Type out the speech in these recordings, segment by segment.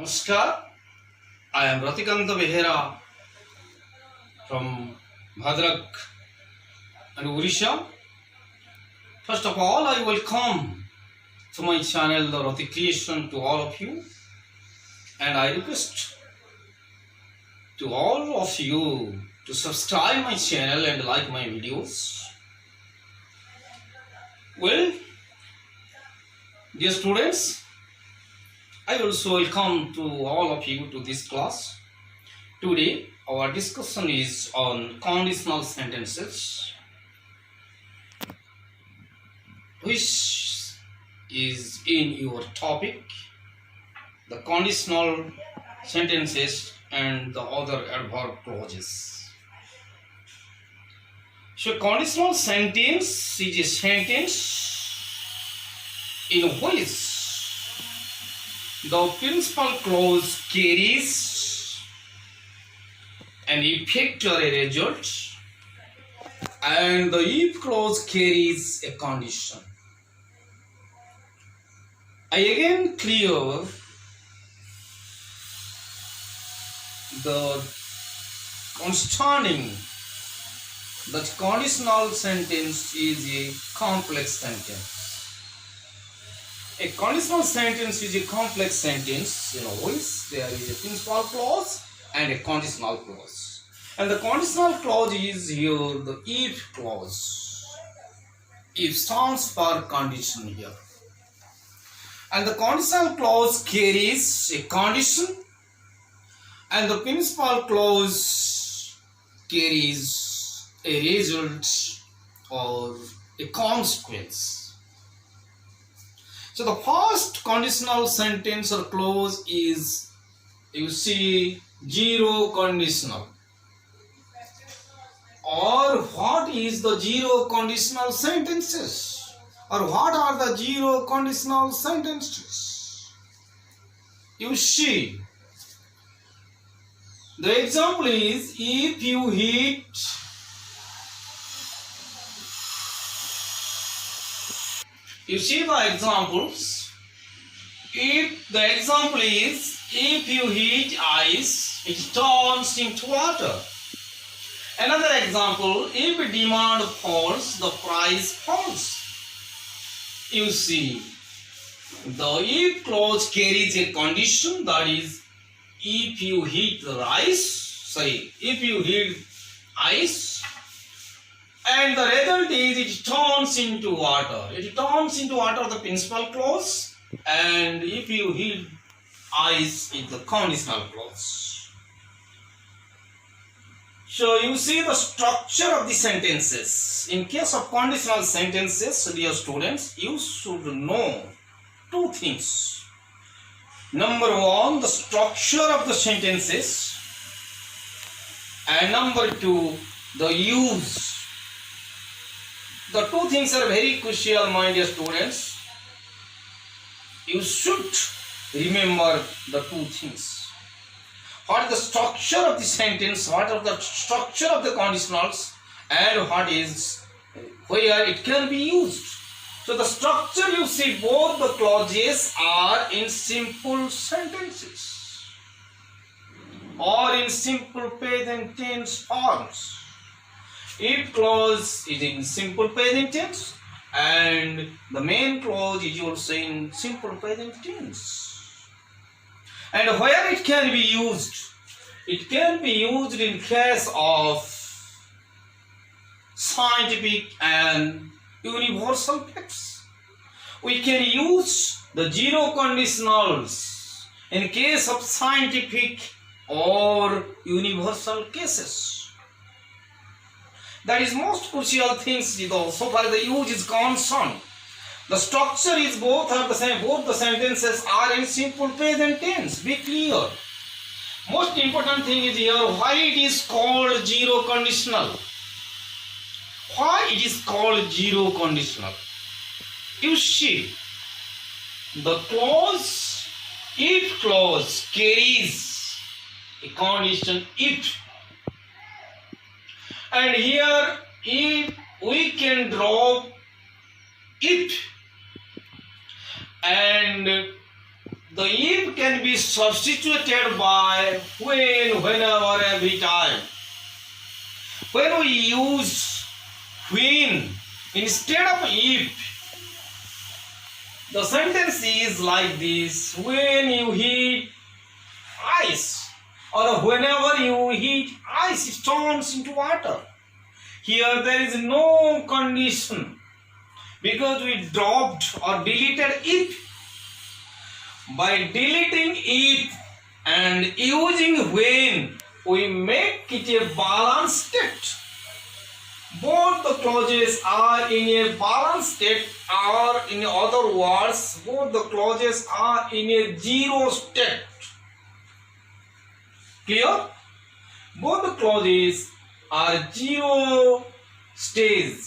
Namaskar. I am Ratikanta Behera from Bhadrak and Odisha. First of all, I welcome to my channel the Rati Creation to all of you, and I request to all of you to subscribe my channel and like my videos. Well, dear students, I also welcome to all of you to this class. Today our discussion is on conditional sentences, which is in your topic, the conditional sentences and the other adverb clauses. So conditional sentence is a sentence in which the principal clause carries an effect or a result, and the if clause carries a condition. I again clear the understanding that conditional sentence is a complex sentence. A conditional sentence is a complex sentence in which there is a principal clause and a conditional clause. And the conditional clause is here the if clause. If stands for condition here. And the conditional clause carries a condition, and the principal clause carries a result or a consequence. So the first conditional sentence or clause is, you see, zero conditional. Or what is the zero conditional sentences? Or what are the zero conditional sentences? You see, the example is, if you hit you see the examples. If the example is, if you heat ice, it turns into water. Another example, if demand falls, the price falls. You see, the if clause carries a condition, that is, if you heat the if you heat ice, and the result is it turns into water. It turns into water, the principal clause, and if you heat ice, it's the conditional clause. So you see the structure of the sentences. In case of conditional sentences, dear students, you should know two things. Number one, the structure of the sentences, and number two, the use. The two things are very crucial, my dear students. You should remember the two things. What is the structure of the sentence, what are the structure of the conditionals, and what is where it can be used. So the structure, you see, both the clauses are in simple sentences or in simple present tense forms. If clause is in simple present tense, and the main clause is also in simple present tense. And where it can be used? It can be used in case of scientific and universal facts. We can use the zero conditionals in case of scientific or universal cases. That is most crucial things, so far the use is concerned. The structure is both are the same, both the sentences are in simple present tense. Be clear. Most important thing is here, why it is called zero conditional. Why it is called zero conditional? You see, the clause, if clause carries a condition if. And here, if we can drop it, and the if can be substituted by when, whenever, every time. When we use when instead of if, the sentence is like this: when you heat ice, or whenever you heat ice, it turns into water. Here there is no condition because we dropped or deleted if. By deleting if and using when, we make it a balanced state. Both the clauses are in a balanced state, or in other words, both the clauses are in a zero state. Clear? Both the clauses are zero stage.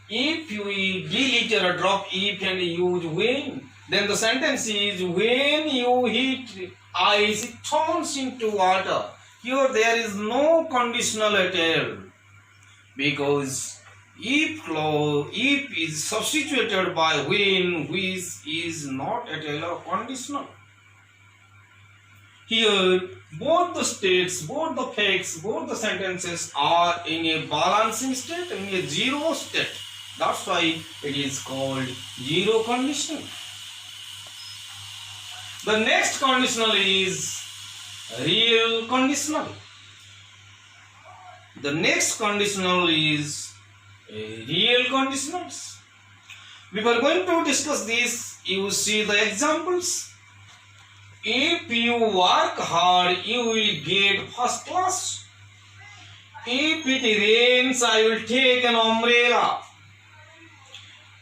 If we delete or drop if and use when, then the sentence is: when you heat ice, it turns into water. Here there is no conditional at all, because if is substituted by when, which is not at all conditional. Here both the states, both the facts, both the sentences are in a balancing state, in a zero state. That's why it is called zero conditional. The next conditional is real conditional. The next conditional is real conditionals. We were going to discuss this. You see the examples. If you work hard, you will get first class. If it rains, I will take an umbrella.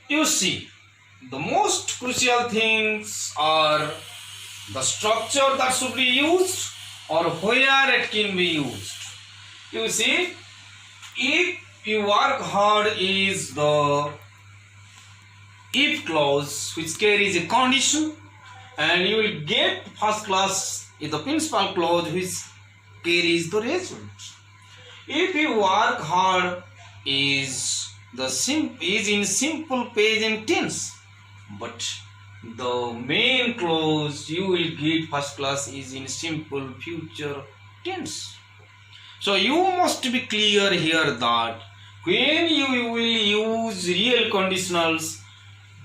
You see, the most crucial things are the structure that should be used or where it can be used. You see, if you work hard is the if clause which carries a condition, and you will get first class is the principal clause which carries the result. If you work hard is in simple present tense, but the main clause you will get first class is in simple future tense. So you must be clear here that when you will use real conditionals,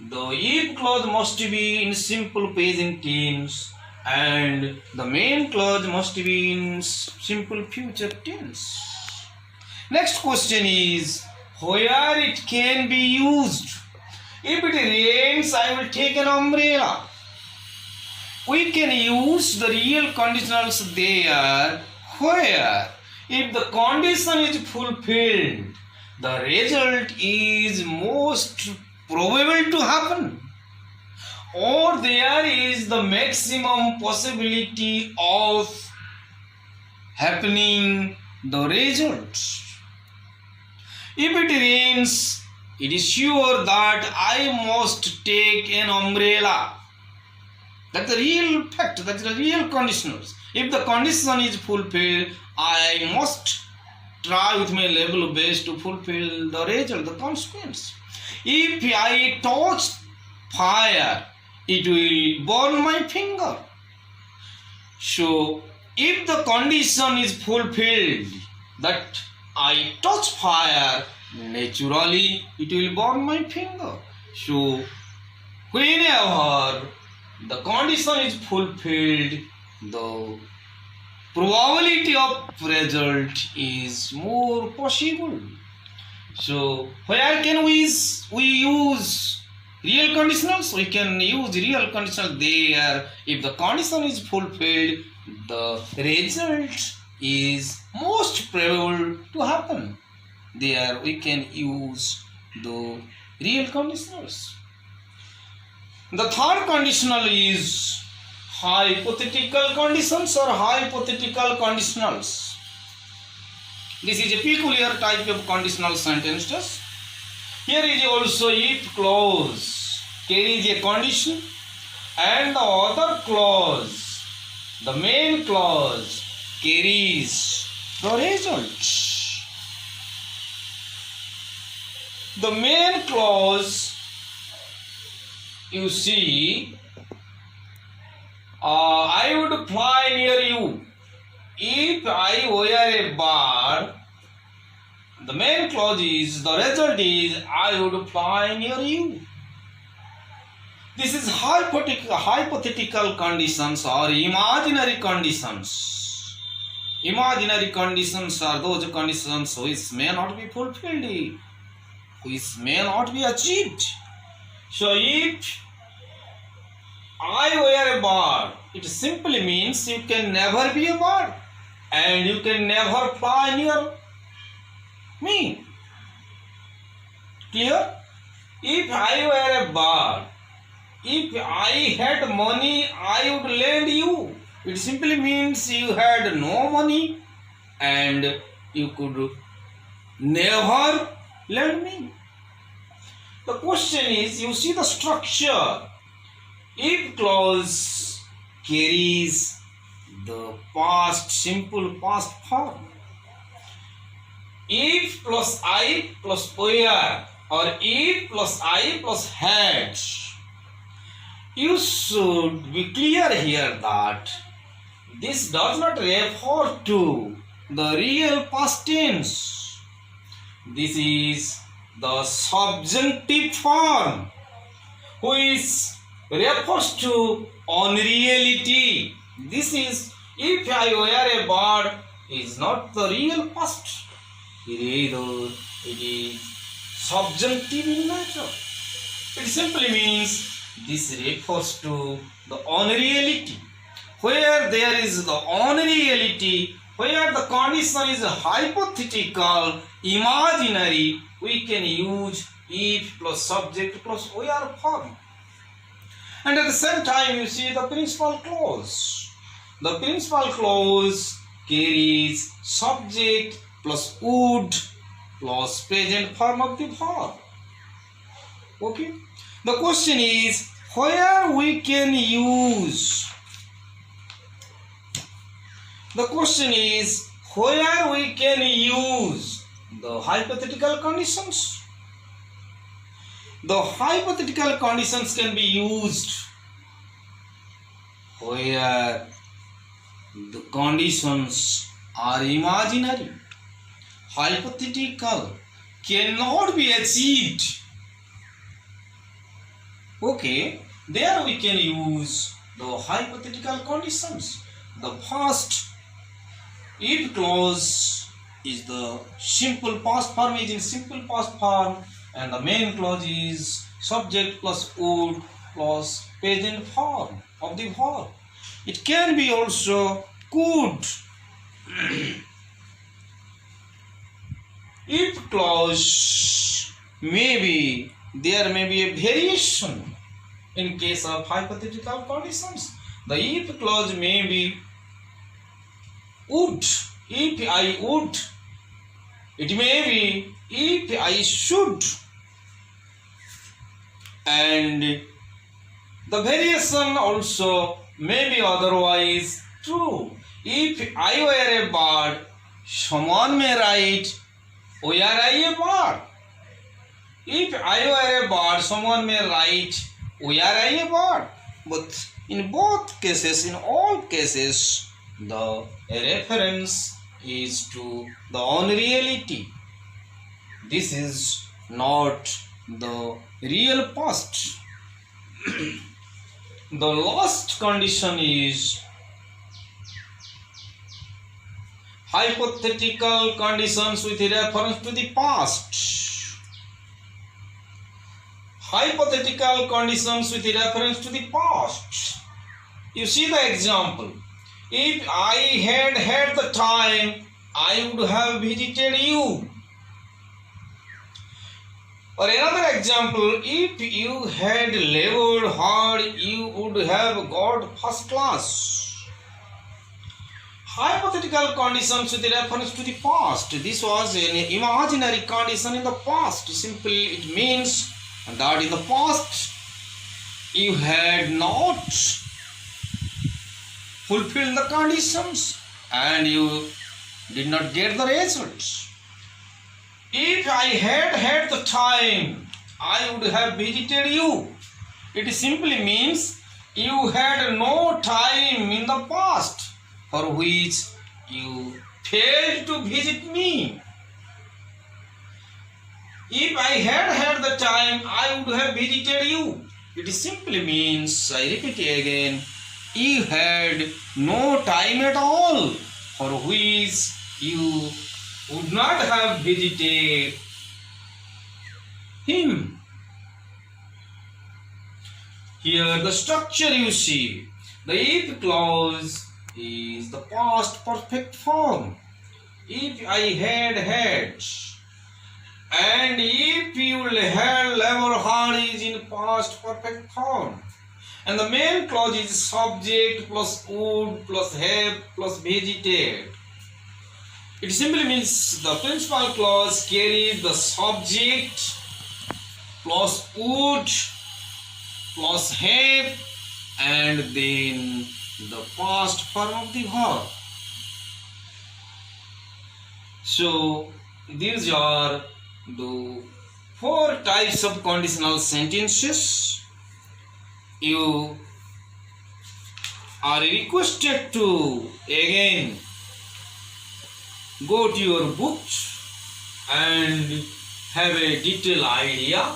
the if clause must be in simple present tense and the main clause must be in simple future tense. Next question is where it can be used. If it rains, I will take an umbrella. We can use the real conditionals there where if the condition is fulfilled, the result is most probable to happen, or there is the maximum possibility of happening the result. If it rains, it is sure that I must take an umbrella. That's the real fact, that's the real conditionals. If the condition is fulfilled, I must try with my level best to fulfill the result, the consequence. If I touch fire, it will burn my finger. So, if the condition is fulfilled that I touch fire, naturally it will burn my finger. So, whenever the condition is fulfilled, the probability of result is more possible. So, where can we use real conditionals? We can use real conditionals there. If the condition is fulfilled, the result is most probable to happen. There we can use the real conditionals. The third conditional is hypothetical conditions or hypothetical conditionals. This is a peculiar type of conditional sentences. Here is also if clause carries a condition and the other clause, the main clause, carries the result. The main clause, you see, I would fly near you. If I were a bird, the main clause is, the result is, I would fly near you. This is hypothetical conditions or imaginary conditions. Imaginary conditions are those conditions which may not be fulfilled, which may not be achieved. So if I were a bird, it simply means you can never be a bird and you can never fly near me. Clear? If I were a bird, if I had money, I would lend you. It simply means you had no money and you could never lend me. The question is, you see the structure. If clause carries the past, simple past form. If plus I plus were, or if plus I plus had. You should be clear here that this does not refer to the real past tense. This is the subjunctive form which refers to unreality. This is, if I were a bird, is not the real past. Rather, it is subjunctive in nature. It simply means this refers to the unreality. Where there is the unreality, where the condition is hypothetical, imaginary, we can use if plus subject plus where form. And at the same time, you see the principal clause. The principal clause carries subject plus would plus present form of the verb. Okay? The question is, where we can use. The question is, where we can use the hypothetical conditions. The hypothetical conditions can be used where the conditions are imaginary, hypothetical, cannot be achieved. Okay, there we can use the hypothetical conditions. The first, if clause is the simple past form, is in simple past form, and the main clause is subject plus would plus present form of the verb. It can be also could. If clause maybe, there may be a variation in case of hypothetical conditions. The if clause may be would. If I would, it may be if I should. And the variation also may be otherwise true. If I were a bird, someone may write, were I a bird? If I were a bird, someone may write, were I a bird? But in both cases, in all cases, the reference is to the unreality. This is not the real past. The last condition is hypothetical conditions with reference to the past. Hypothetical conditions with reference to the past. You see the example. If I had the time, I would have visited you. Or another example, if you had labored hard, you would have got first class. Hypothetical conditions with reference to the past. This was an imaginary condition in the past. Simply it means that in the past you had not fulfilled the conditions and you did not get the results. If I had the time, I would have visited you. It simply means you had no time in the past for which you failed to visit me. If I had the time, I would have visited you. It simply means, I repeat again, you had no time at all for which you would not have visited him. Here the structure you see, the if clause is the past perfect form. If I had, and if you will have ever had is in past perfect form. And the main clause is subject plus would plus have plus visited. It simply means the principal clause carries the subject plus would plus have and then the past form of the verb. So these are the 4 types of conditional sentences. You are requested to again go to your books and have a detailed idea.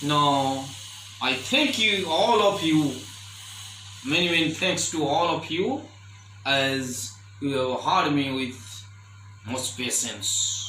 Now I thank you, all of you, many thanks to all of you, as you have heard me with much patience.